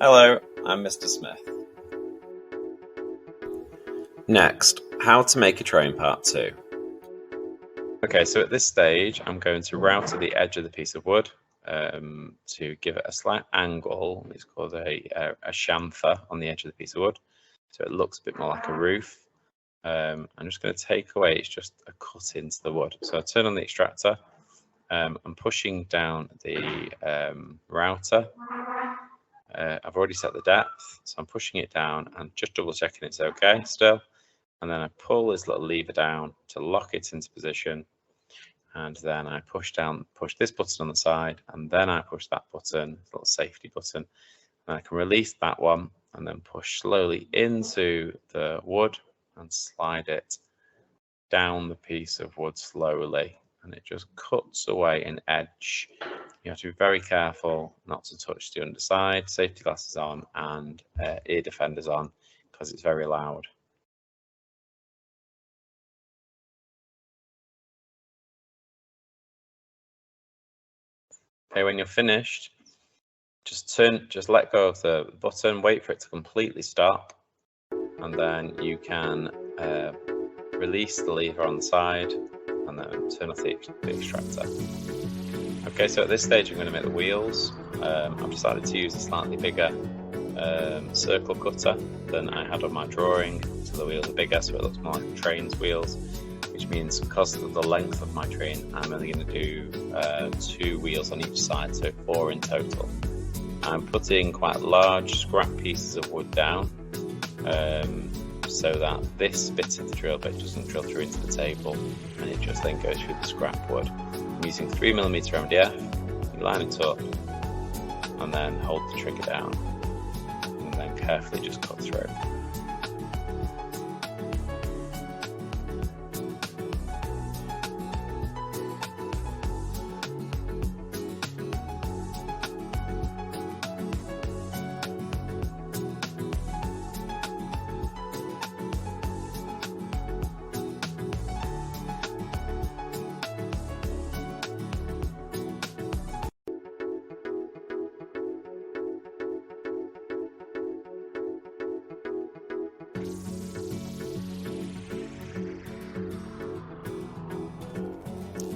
Hello, I'm Mr. Smith. Next, how to make a train part 2. Okay, so at this stage, I'm going to router the edge of the piece of wood to give it a slight angle. It's called a chamfer on the edge of the piece of wood, so it looks a bit more like a roof. I'm just going to take away, it's just a cut into the wood. So I turn on the extractor, I'm pushing down the router. I've already set the depth, so I'm pushing it down and just double checking it's okay still. And then I pull this little lever down to lock it into position. And then I push this button on the side, and then I push that button, this little safety button. And I can release that one and then push slowly into the wood and slide it down the piece of wood slowly. And it just cuts away an edge. You have to be very careful not to touch the underside, safety glasses on and ear defenders on because it's very loud. Okay, when you're finished, just let go of the button, wait for it to completely stop, and then you can release the lever on the side and then turn off the extractor. Okay, so at this stage I'm going to make the wheels. I've decided to use a slightly bigger circle cutter than I had on my drawing, so the wheels are bigger, so it looks more like a train's wheels, which means because of the length of my train, I'm only going to do 2 wheels on each side, so 4 in total. I'm putting quite large scrap pieces of wood down so that this bit of the drill bit doesn't drill through into the table and it just then goes through the scrap wood. I'm using 3mm MDF, you line it up and then hold the trigger down and then carefully just cut through.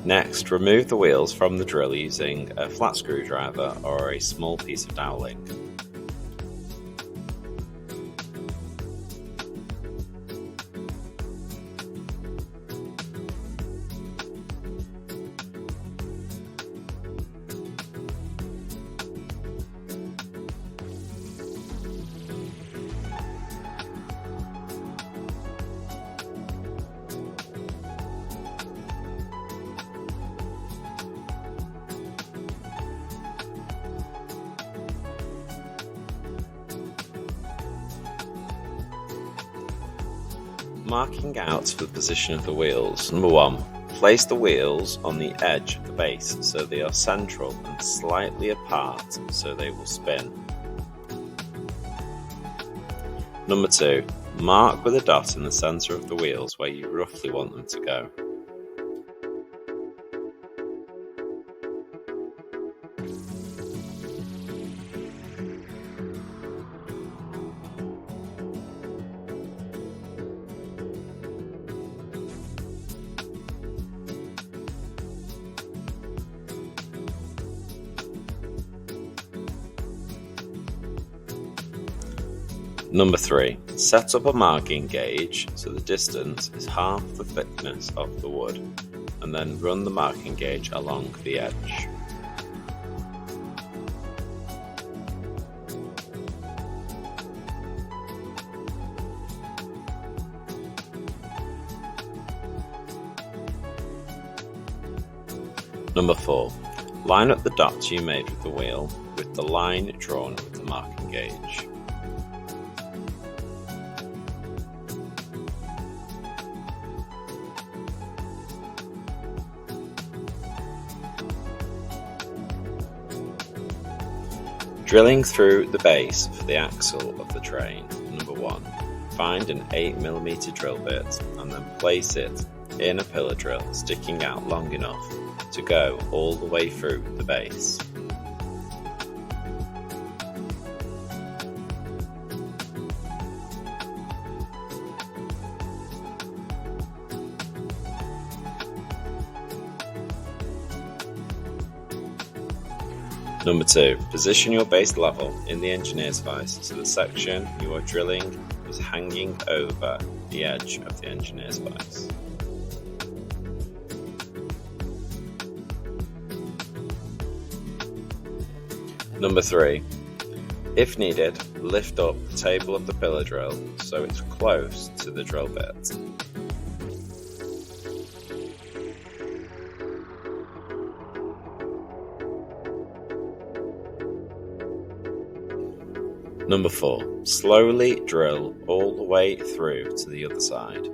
Next, remove the wheels from the drill using a flat screwdriver or a small piece of doweling. Marking out the position of the wheels. Number 1, place the wheels on the edge of the base so they are central and slightly apart so they will spin. Number 2, mark with a dot in the centre of the wheels where you roughly want them to go. Number 3, set up a marking gauge so the distance is half the thickness of the wood, and then run the marking gauge along the edge. Number 4, line up the dots you made with the wheel with the line drawn with the marking gauge. Drilling through the base for the axle of the train. Number 1, find an 8mm drill bit and then place it in a pillar drill sticking out long enough to go all the way through the base. Number 2, position your base level in the engineer's vise so the section you are drilling is hanging over the edge of the engineer's vise. Number 3, if needed, lift up the table of the pillar drill so it's close to the drill bit. Number 4, slowly drill all the way through to the other side.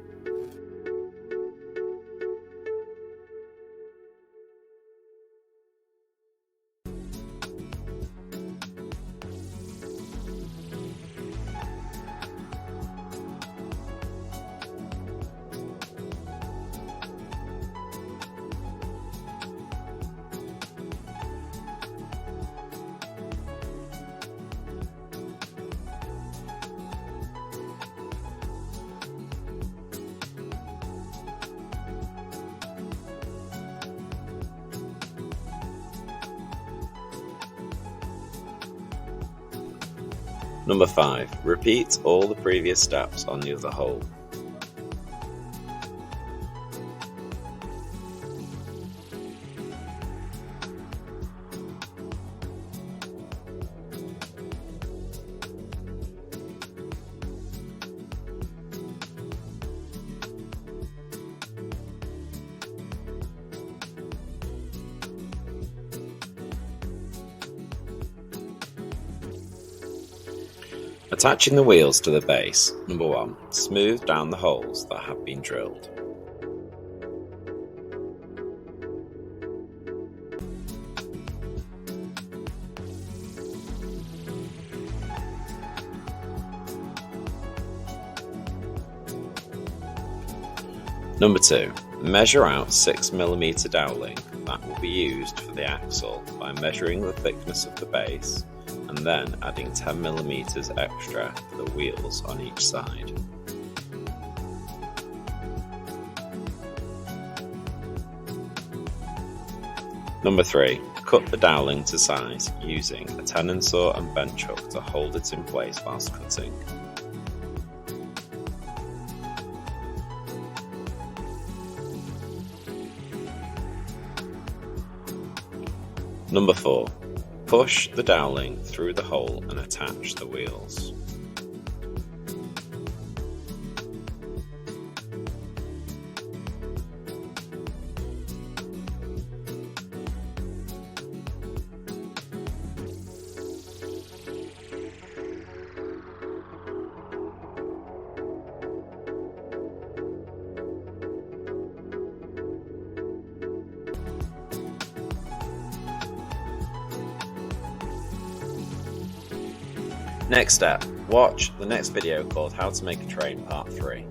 Number 5, repeat all the previous steps on the other hole. Attaching the wheels to the base. Number 1, smooth down the holes that have been drilled. Number 2, measure out 6mm dowling that will be used for the axle by measuring the thickness of the base and then adding 10mm extra for the wheels on each side. Number 3, cut the dowling to size using a tenon saw and bench hook to hold it in place whilst cutting. Number 4, push the dowling through the hole and attach the wheels. Next step, watch the next video called How to Make a Train Part 3.